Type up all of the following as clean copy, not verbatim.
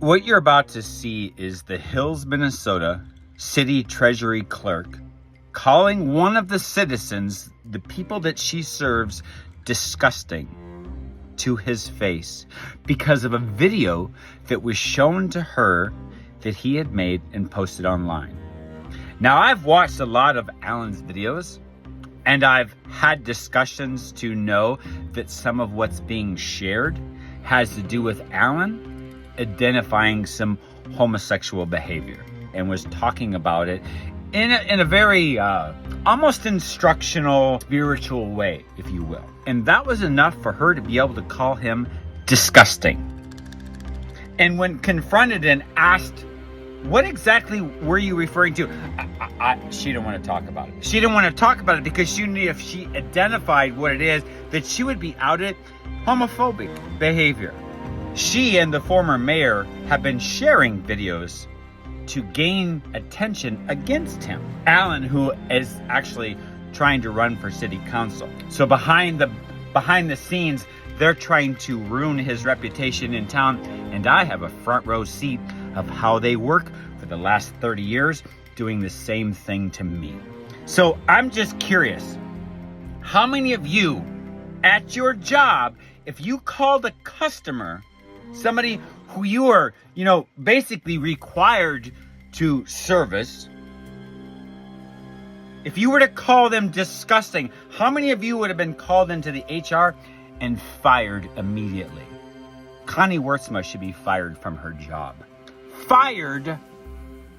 What you're about to see is the Hills, Minnesota city treasury clerk calling one of the citizens, the people that she serves, disgusting to his face because of a video that was shown to her that he had made and posted online. Now, I've watched a lot of Alan's videos, and I've had discussions to know that some of what's being shared has to do with Alan identifying some homosexual behavior and was talking about it in a very almost instructional, spiritual way, if you will. And that was enough for her to be able to call him disgusting. And when confronted and asked, what exactly were you referring to? She didn't want to talk about it. She didn't want to talk about it because she knew if she identified what it is, that she would be outed homophobic behavior. She and the former mayor have been sharing videos to gain attention against him. Alan, who is actually trying to run for city council. So behind the scenes, they're trying to ruin his reputation in town. And I have a front row seat of how they work for the last 30 years, doing the same thing to me. So I'm just curious, how many of you at your job, if you called a customer, somebody who you are, basically required to service, if you were to call them disgusting, how many of you would have been called into the HR and fired immediately? Connie Wiertzema should be fired from her job. Fired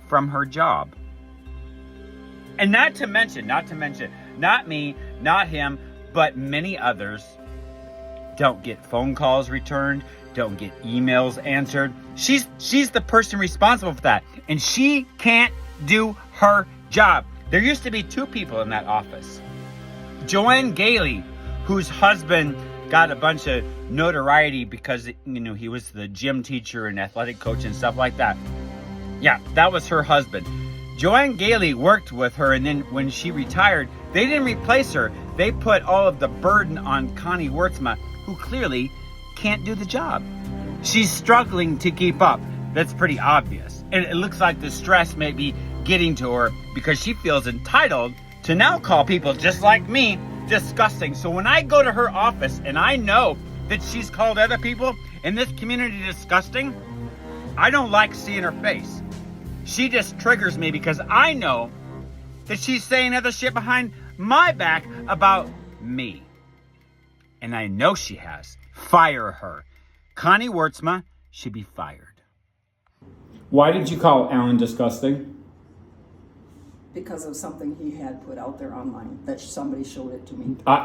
from her job. And not to mention, not me, not him, but many others don't get phone calls returned, don't get emails answered. She's the person responsible for that, and she can't do her job. There used to be two people in that office. Joanne Gailey, whose husband got a bunch of notoriety because he was the gym teacher and athletic coach and stuff like that. Yeah, that was her husband. Joanne Gailey worked with her, and then when she retired, they didn't replace her. They put all of the burden on Connie Wiertzema, who clearly can't do the job. She's struggling to keep up. That's pretty obvious. And it looks like the stress may be getting to her because she feels entitled to now call people just like me disgusting. So when I go to her office and I know that she's called other people in this community disgusting, I don't like seeing her face. She just triggers me because I know that she's saying other shit behind my back about me. And I know she has. Fire her. Connie Wiertzema should be fired. Why did you call Alan disgusting? Because of something he had put out there online, that somebody showed it to me.